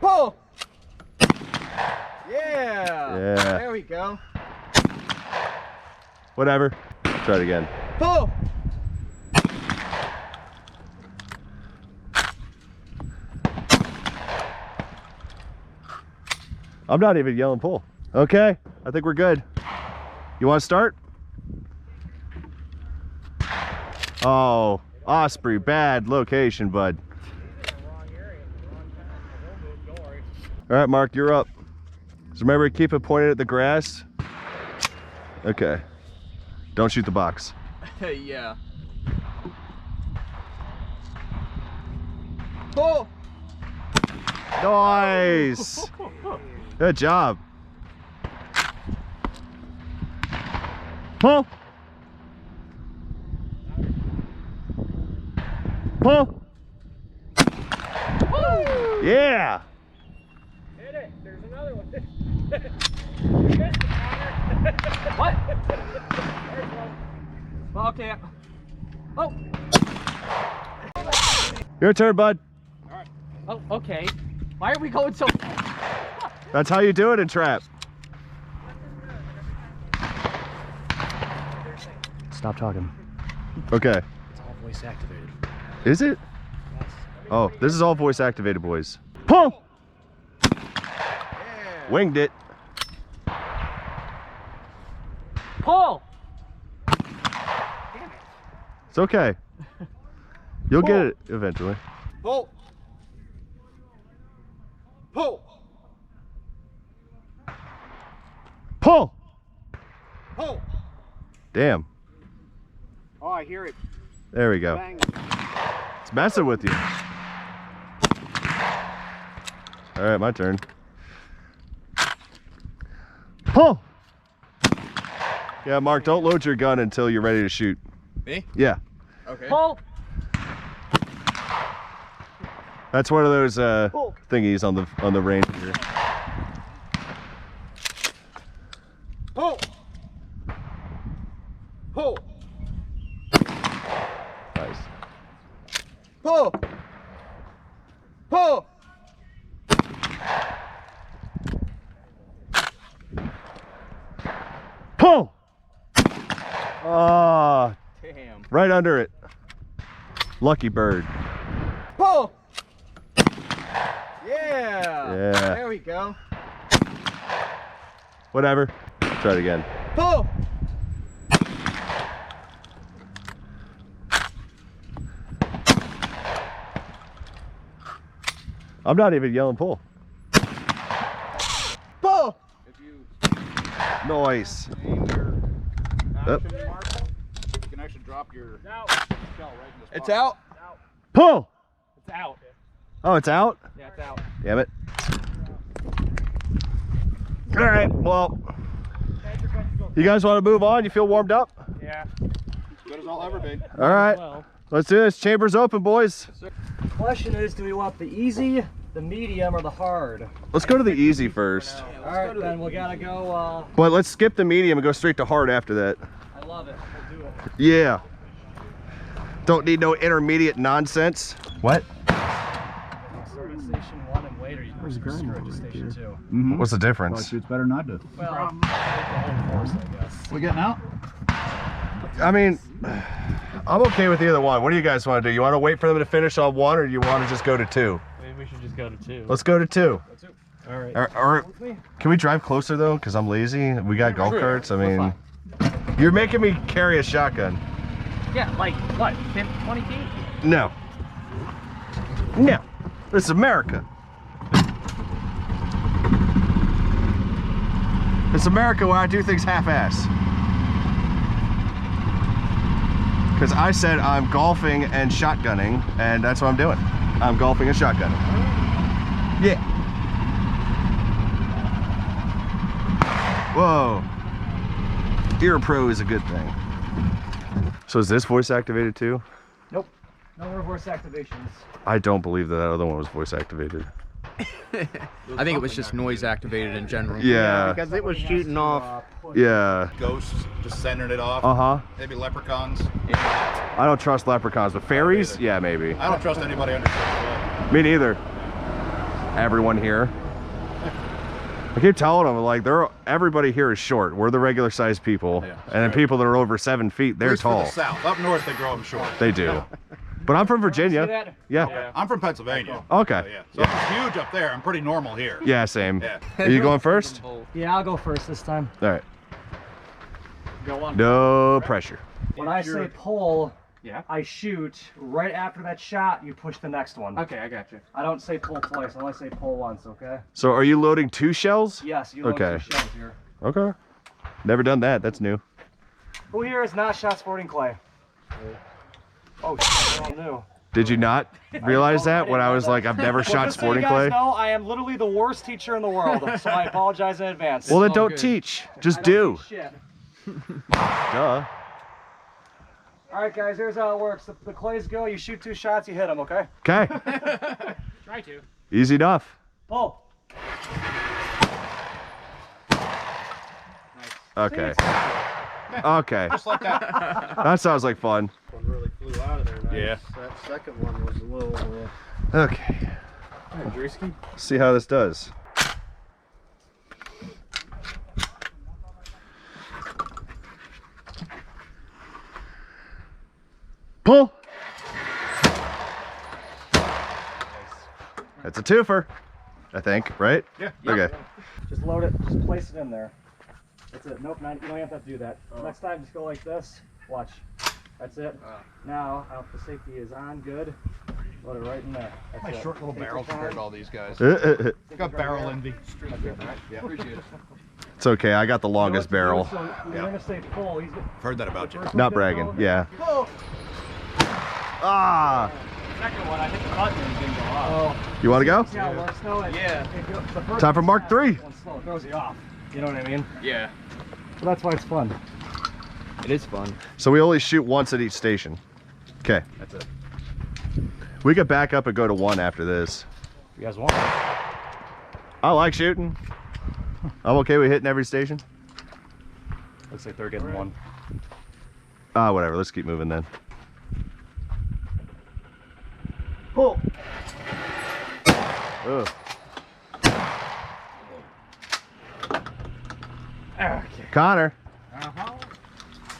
Pull! Yeah! There we go. Whatever. Try it again. Pull! I'm not even yelling pull. Okay, I think we're good. You want to start? Oh, Osprey, bad location, bud. All right, Mark, you're up. So remember, keep it pointed at the grass. Okay. Don't shoot the box. Yeah. Pull! Nice. Good job. Pull. Pull. Woo! Yeah. Hit it. There's another one. What? Well, okay. Oh. Your turn, bud. All right. Oh, okay. Why are we going so? That's how you do it in trap. Stop talking. Okay. It's all voice activated. Is it? Yes. Oh, this is all voice activated, boys. Pull! Yeah. Winged it. Pull! It's okay. You'll get it eventually. Pull! Pull! Pull! Pull! Damn. Oh, I hear it. There we go. Bang. It's messing with you. All right, my turn. Pull! Yeah, Mark, don't load your gun until you're ready to shoot. Me? Yeah. Okay. Pull! That's one of those thingies on the range here. Pull! Pull! Nice. Pull! Pull! Pull! Ah, Damn. right under it. Lucky bird. Pull! Yeah! Yeah. There we go. Whatever. Try it again. Pull! I'm not even yelling pull. Pull! If you Nice. aim your Yep. action mark, you can actually drop your shell right in the spot. It's out. Pull! It's out. Oh, it's out? Yeah, it's out. Damn it. All right, well, you guys want to move on? You feel warmed up? Yeah. Good as I'll ever be. All right, Well, let's do this. Chamber's open, boys. the question is, do we want the easy, the medium, or the hard? Let's go to the easy first. All right, then we gotta go. But let's skip the medium and go straight to hard after that. I love it. We'll do it. Yeah. Don't need no intermediate nonsense. What? Start at station 1 and wait, or you can just start at station 2. What's the difference? It's better not to. Well, I guess. We getting out? I mean, I'm okay with either one. What do you guys want to do? You want to wait for them to finish on one, or you want to just go to two? Maybe we should just go to 2. Let's go to two. All right. Or can we drive closer though? Because I'm lazy. We got golf carts. I mean, you're making me carry a shotgun. Yeah, like what? 10, 20 feet? No. No. This is America. It's America where I do things half-ass. Because I said I'm golfing and shotgunning, and that's what I'm doing. I'm golfing and shotgunning. Yeah. Whoa. Ear Pro is a good thing. So is this voice activated too? Nope. No more voice activations. I don't believe that other one was voice activated. I think it was just noise activated in general. Yeah. Because it was shooting off. Yeah. Ghosts, just sending it off. Uh-huh. Maybe leprechauns. I don't trust leprechauns, but fairies? Yeah, maybe. I don't trust anybody under 6 foot. Me neither. everyone here. I keep telling them, like, everybody here is short. We're the regular sized people. Yeah, and then people that are over 7 feet, they're tall. For the South. Up north, they grow them short. They do. But I'm from Virginia. Yeah. I'm from Pennsylvania. Okay. Yeah. So it's huge up there. I'm pretty normal here. Yeah, same. Yeah. Are you going first? Yeah, I'll go first this time. All right. Go on. No pressure. When I say pull, Yeah. I shoot. Right after that shot, you push the next one. Okay, I got you. I don't say pull twice. I only say pull once, okay? So are you loading 2 shells? Yes, you load Okay. 2 shells here. Okay. Never done that. That's new. Who here has not shot sporting clay? Oh, shit, I knew. Did you not realize that when I was like, I've never shot Just so sporting you guys clay? know, I am literally the worst teacher in the world, so I apologize in advance. Well, then all don't good. teach. Just I do. don't teach shit. Duh. All right, guys, here's how it works. The clays go, you shoot 2 shots, you hit them, okay? Okay. Try to. Easy enough. Pull. Okay. Okay. Just like that. That sounds like fun. One really flew out of there. Nice. Yeah. That second one was a little. Okay. Drisky. See how this does. Pull. That's a twofer, I think, right? Yeah. Okay. Just load it, just place it in there. That's it. Nope, you don't have to do that. Next time, just go like this. Watch. That's it. Now, the safety is on, good. Load it right in there. That's Nice it. short little Take barrel your time. compared to all these guys. It's Got barrel envy. Yeah, appreciate it. okay, I got the longest barrel. So you're gonna say pull. He's I've heard that about you. Not bragging, yeah. Pull. Ah! Second one, I think the button didn't go off. You want to go? See how it works though? Yeah. The first Time for Mark one 3. slow, it throws you off. You know what I mean? Yeah. So that's why it's fun. It is fun. So we only shoot once at each station. Okay. That's it. We could back up and go to 1 after this. You guys want? I like shooting. I'm okay with hitting every station. Looks like they're getting one. Ah, whatever. Let's keep moving then. Pull. Ugh. Okay. Connor.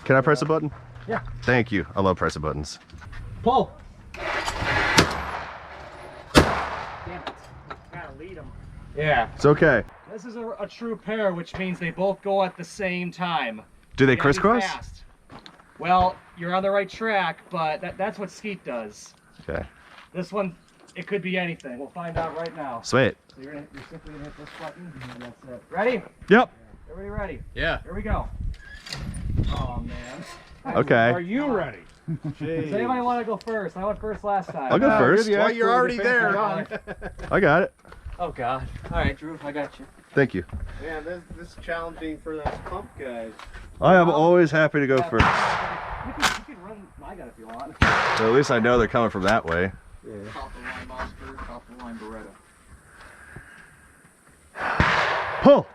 Can I press a button? Yeah. Thank you. I love pressing buttons. Pull. Damn it. Gotta lead them. Yeah. It's okay. This is a true pair, which means they both go at the same time. Do they You gotta be crisscross? fast. Well, you're on the right track, but that's what skeet does. Okay. This one, it could be anything. We'll find out right now. Sweet. So you're simply gonna hit this button, and that's it. Ready? Yep. Everybody ready? Yeah. Here we go. Oh man. Okay. Are you ready? Does anybody want to go first? I went first last time. I'll go first. Well, you're already there. I got it. Oh God. All right, Drew, I got you. Thank you. Man, this is challenging for those pump guys. I am always happy to go first. You can run my gun if you want. So at least I know they're coming from that way. Top of the line Oscar, top of the line Beretta. Pull.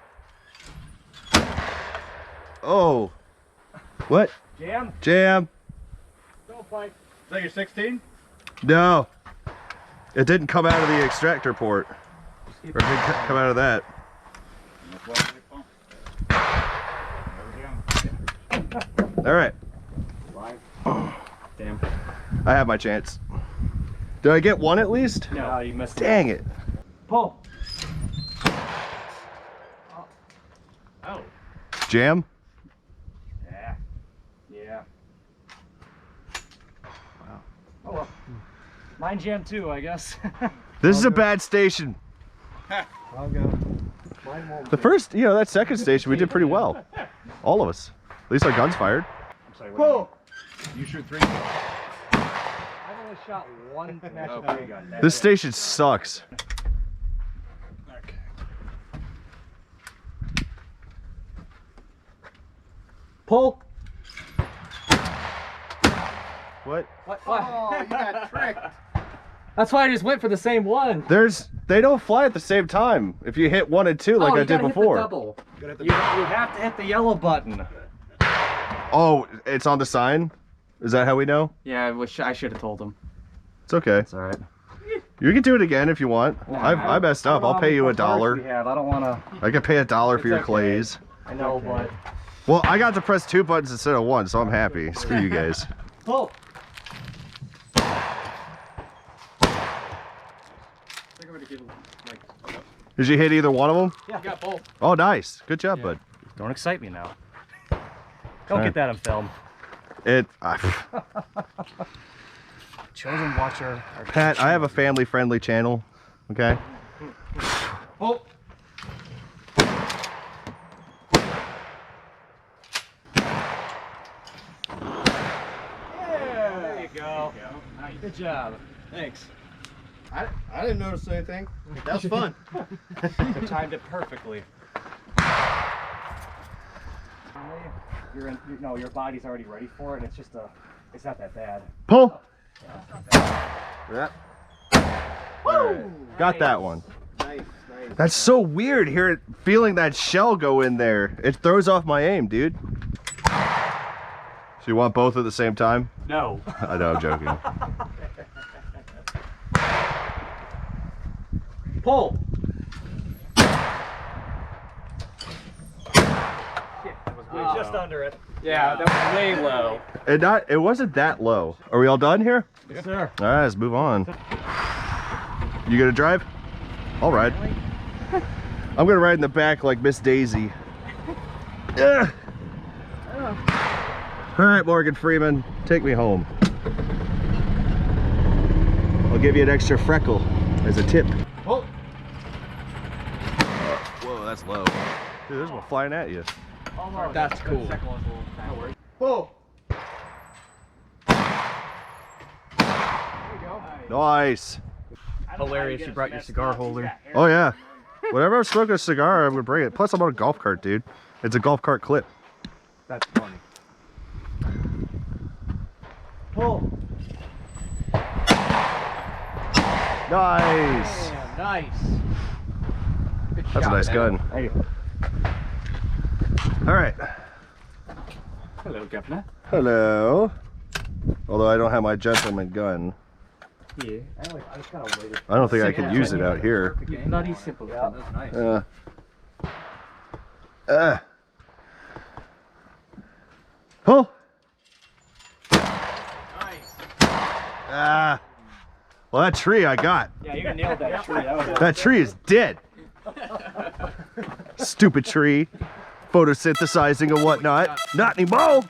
Oh. What? Jam. Jam. Don't fight. Is that your 16? No. It didn't come out of the extractor port. Or it didn't come out of that. All right. Damn. I have my chance. Did I get 1 at least? No, you missed it. Dang it. Pull. Oh. Jam? Yeah. Yeah. Wow. Oh well. Mine jammed too, I guess. This is a bad station. I'll go. Mine won't. The first, that second station we did pretty well. All of us. At least our guns fired. I'm sorry. Pull. You shoot 3. I've only shot one natural tree gun. This station sucks. Pull. What? What? Oh, you got tricked. That's why I just went for the same one. They don't fly at the same time. If you hit 1 and 2 like I did before. Double. You have to hit the yellow button. Oh, it's on the sign? Is that how we know? Yeah, I wish I should have told him. It's okay. It's all right. You can do it again if you want. I messed up. I'll pay you $1. I don't want to. I can pay $1 for your okay. clays. I know, but. Well, I got to press 2 buttons instead of 1, so I'm happy. Screw you guys. Oh! Did you hit either one of them? Yeah. You got both. Oh, nice. Good job, bud. Don't excite me now. Don't get that on film. Children watch our Pat, I have a family-friendly channel. Okay. Oh. There you go. Good job. Thanks. I didn't notice anything. That was fun. You timed it perfectly. Your body's already ready for it. It's just it's not that bad. Pull. Yeah. Woo! Got that one. Nice. That's so weird feeling that shell go in there. It throws off my aim, dude. So you want both at the same time? No. I know, I'm joking. Pull. We're just under it. Yeah, that was way low. It wasn't that low. Are we all done here? Yes, sir. All right, let's move on. You gonna drive? I'll ride. I'm gonna ride in the back like Miss Daisy. Ugh. All right, Morgan Freeman, take me home. I'll give you an extra freckle as a tip. Oh. Whoa, that's low. Dude, there's one flying at you. Almost. That's cool. Pull. Nice. Hilarious, you brought your cigar holder. Oh yeah. Whenever I'm smoking a cigar, I'm gonna bring it. Plus, I'm on a golf cart, dude. It's a golf cart clip. That's funny. Pull. Nice. Damn, nice. Good That's a shot, nice man. gun. Hey. All right. Hello, Governor. Hello. Although I don't have my gentleman gun. Yeah. I just gotta wait. I don't think I can use it out here. Bloody simple. Yeah, that was nice. Pull. Nice. Ah. Well, that tree I got. Yeah, you nailed that tree. That tree is dead. Stupid tree. Photosynthesizing and whatnot. Not anymore.